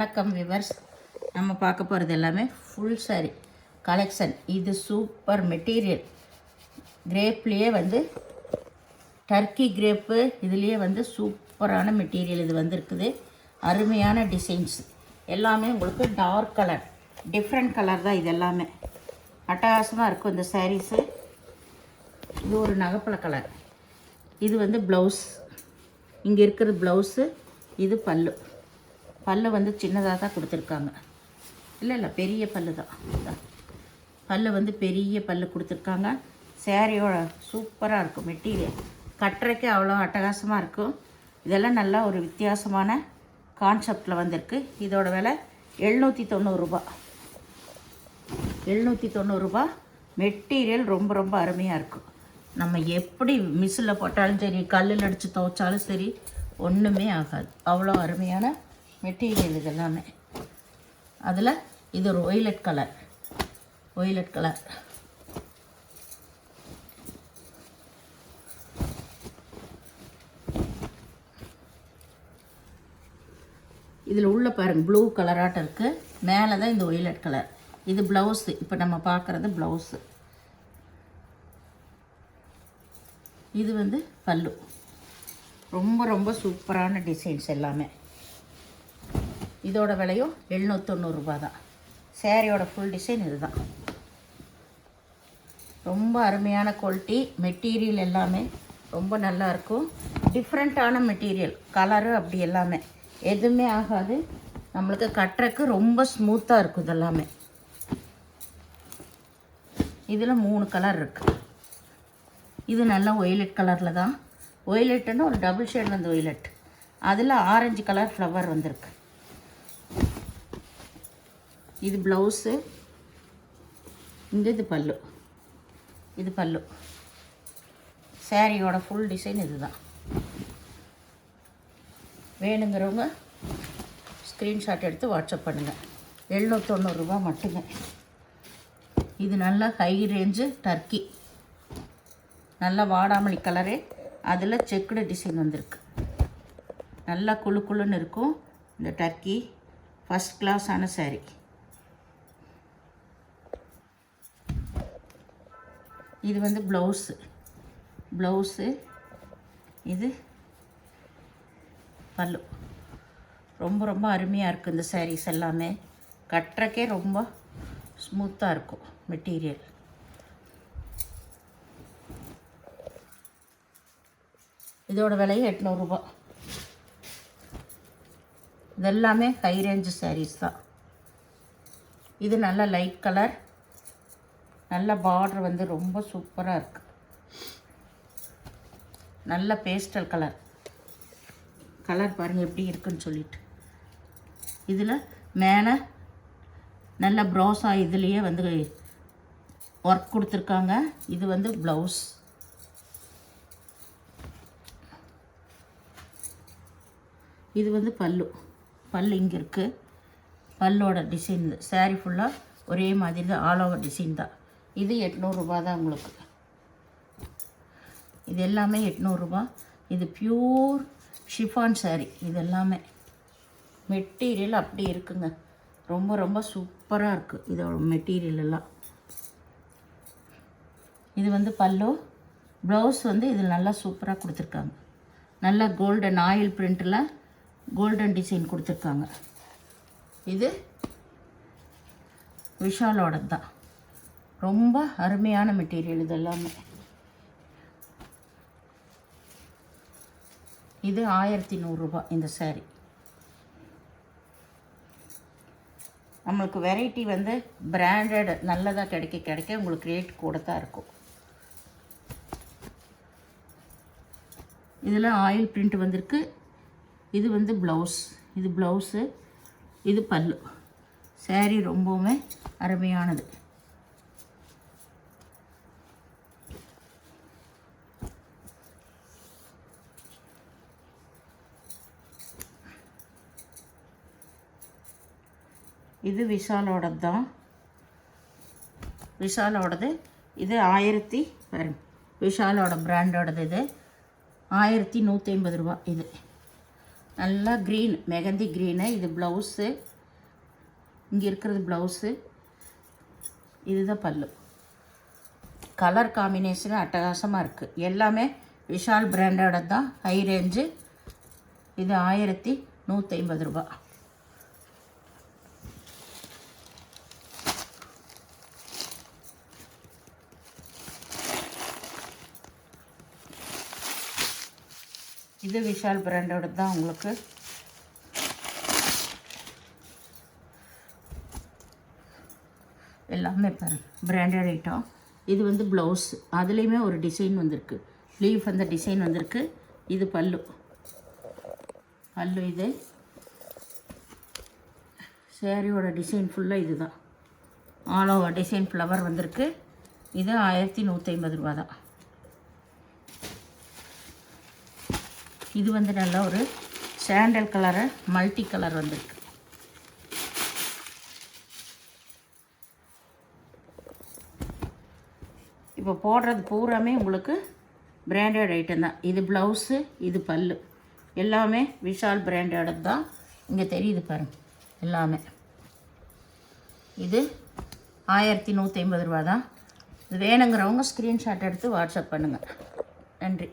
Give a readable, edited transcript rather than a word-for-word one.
வணக்கம் விவர்ஸ். நம்ம பார்க்க போகிறது எல்லாமே ஃபுல் சாரி கலெக்ஷன். இது சூப்பர் மெட்டீரியல். கிரேப்லேயே டர்க்கி கிரேப்பு இதுலேயே சூப்பரான மெட்டீரியல் இது இருக்குது. அருமையான டிசைன்ஸ் எல்லாமே உங்களுக்கு டார்க் கலர், டிஃப்ரெண்ட் கலர் தான். இது எல்லாமே அட்டகாசமாக இருக்கும் இந்த சாரீஸு. இது ஒரு நகைப்பழ கலர். இது ப்ளவுஸ், இங்கே இருக்கிற ப்ளவுஸு. இது பல்லு. பல்லு சின்னதாக தான் கொடுத்துருக்காங்க. இல்லை பெரிய பல்லு தான். பல்லு பெரிய பல்லு கொடுத்துருக்காங்க. சேரீயோட சூப்பராக இருக்கும் மெட்டீரியல். கட்டுறக்கே அவ்வளோ அட்டகாசமாக இருக்கும். இதெல்லாம் நல்லா ஒரு வித்தியாசமான கான்செப்டில் வந்திருக்கு. இதோட விலை 790 ரூபா. 790 ரூபா. மெட்டீரியல் ரொம்ப ரொம்ப அருமையாக இருக்கும். நம்ம எப்படி மிஷினில் போட்டாலும் சரி, கல்லில் அடித்து துவைச்சாலும் சரி, ஒன்றுமே ஆகாது. அவ்வளோ அருமையான மெட்டீரியல் இது எல்லாமே. அதில் இது ஒரு ஒய்லட் கலர். இதில் உள்ள பாருங்கள், ப்ளூ கலராட்டம் இருக்குது. மேலே தான் இந்த ஒய்லட் கலர். இது ப்ளவுஸு. இப்போ நம்ம பார்க்குறது ப்ளவுஸு. இது பல்லு. ரொம்ப ரொம்ப சூப்பரான டிசைன்ஸ் எல்லாமே. இதோட விலையும் 790 ரூபா தான். சேரீயோட ஃபுல் டிசைன் இது தான். ரொம்ப அருமையான குவாலிட்டி. மெட்டீரியல் எல்லாமே ரொம்ப நல்லாயிருக்கும். டிஃப்ரெண்ட்டான மெட்டீரியல். கலரு அப்படி எல்லாமே எதுவுமே ஆகாது. நம்மளுக்கு கட்டுறக்கு ரொம்ப ஸ்மூத்தாக இருக்கும் இதெல்லாமே. இதில் 3 கலர் இருக்குது. இது நல்லா ஒய்லட் கலரில் தான். ஒய்லட்டுன்னு ஒரு டபுள் ஷேட் ஒய்லட். அதில் ஆரஞ்சு கலர் ஃப்ளவர் வந்திருக்கு. இது ப்ளவுஸு. இங்கே இது பல்லு. சேரீயோட ஃபுல் டிசைன் இது தான். வேணுங்கிறவங்க ஸ்க்ரீன்ஷாட் எடுத்து வாட்ஸ்அப் பண்ணுங்கள். 790 ரூபா மட்டுமே. இது நல்ல ஹை ரேஞ்சு டர்க்கி. நல்ல வாடாமல்லி கலரு. அதில் செக்குடு டிசைன் வந்திருக்கு. நல்லா குழுன்னு இருக்கும் இந்த டர்க்கி. ஃபஸ்ட் கிளாஸான சாரீ. இது ப்ளவுஸு. இது பல்லு. ரொம்ப ரொம்ப அருமையாக இருக்குது இந்த சாரீஸ் எல்லாமே. கட்டுறக்கே ரொம்ப ஸ்மூத்தாக இருக்கும் மெட்டீரியல். இதோட விலையும் 800 ரூபா. இதெல்லாமே ஹை ரேஞ்சு சாரீஸ் தான். இது நல்ல லைட் கலர். நல்ல பார்டர் ரொம்ப சூப்பராக இருக்குது. நல்ல பேஸ்டல் கலர் பாருங்கள் எப்படி இருக்குன்னு சொல்லிட்டு. இதில் மேலே நல்ல ப்ரோஸா இதுலேயே ஒர்க் கொடுத்துருக்காங்க. இது ப்ளவுஸ். இது பல்லு இங்கே இருக்குது. பல்லோட டிசைன் சாரீ ஃபுல்லாக ஒரே மாதிரி தான். ஆல் ஓவர் டிசைன் தான். இது 800 ரூபா தான் உங்களுக்கு. இது எல்லாமே 800 ரூபா. இது பியூர் ஷிஃபான் சாரீ. இது எல்லாமே மெட்டீரியல் அப்படி இருக்குங்க. ரொம்ப ரொம்ப சூப்பராக இருக்குது இதோட மெட்டீரியல் எல்லாம். இது பல்லு. ப்ளவுஸ் இதில் நல்லா சூப்பராக கொடுத்துருக்காங்க. நல்லா கோல்டன் ஆயில் பிரிண்டில் கோல்டன் டிசைன் கொடுத்துருக்காங்க. இது விஷாலோட தான். ரொம்ப அருமையான மெட்டீரியல் இது எல்லாமே. இது 1100 ரூபா இந்த சாரீ. நம்மளுக்கு வெரைட்டி பிராண்டட் நல்லதாக கிடைக்க உங்களுக்கு ரேட் கூட தான் இருக்கும். இதில் ஆயில் பிரிண்ட் வந்திருக்கு. இது ப்ளவுஸ். இது ப்ளவுஸு. இது பல்லு. சாரீ ரொம்பவுமே அருமையானது. இது விஷாலோடது தான். விஷாலோடது. இது 1000 பாருங்க. விஷாலோட பிராண்டோடது. இது 1150 ரூபா. இது நல்லா க்ரீன், மெகந்தி க்ரீனு. இது ப்ளவுஸு. இங்கே இருக்கிறது ப்ளவுஸு, இதுதான் பல்லு. கலர் காம்பினேஷன் அட்டகாசமாக இருக்குது. எல்லாமே விஷால் பிராண்டோட தான், ஹை ரேஞ்சு. இது 1150 ரூபா. இது விஷால் பிராண்டோட தான். உங்களுக்கு எல்லாமே பாருங்கள் பிராண்டட் ஐட்டம். இது வந்து ப்ளவுஸ், அதுலேயுமே ஒரு டிசைன் வந்திருக்கு, லீஃப் அந்த டிசைன் வந்திருக்கு. இது பல்லு, இது சேரீயோட டிசைன் ஃபுல்லாக இது தான், ஆல் ஓவர் டிசைன் ஃப்ளவர் வந்திருக்கு. இது 1150 ரூபா தான். இது வந்து நல்ல ஒரு சாண்டல் கலரு மல்டி கலர் வந்திருக்கு. இப்போ போடுறது பூராமே உங்களுக்கு பிராண்டட் ஐட்டம் தான். இது ப்ளவுஸு, இது பல்லு, எல்லாமே விஷால் பிராண்டட் தான். இங்கே தெரியுது பாருங்கள் எல்லாமே. இது 1150 ரூபா தான். இது வேணுங்கிறவங்க ஸ்க்ரீன்ஷாட் எடுத்து வாட்ஸ்அப் பண்ணுங்கள். நன்றி.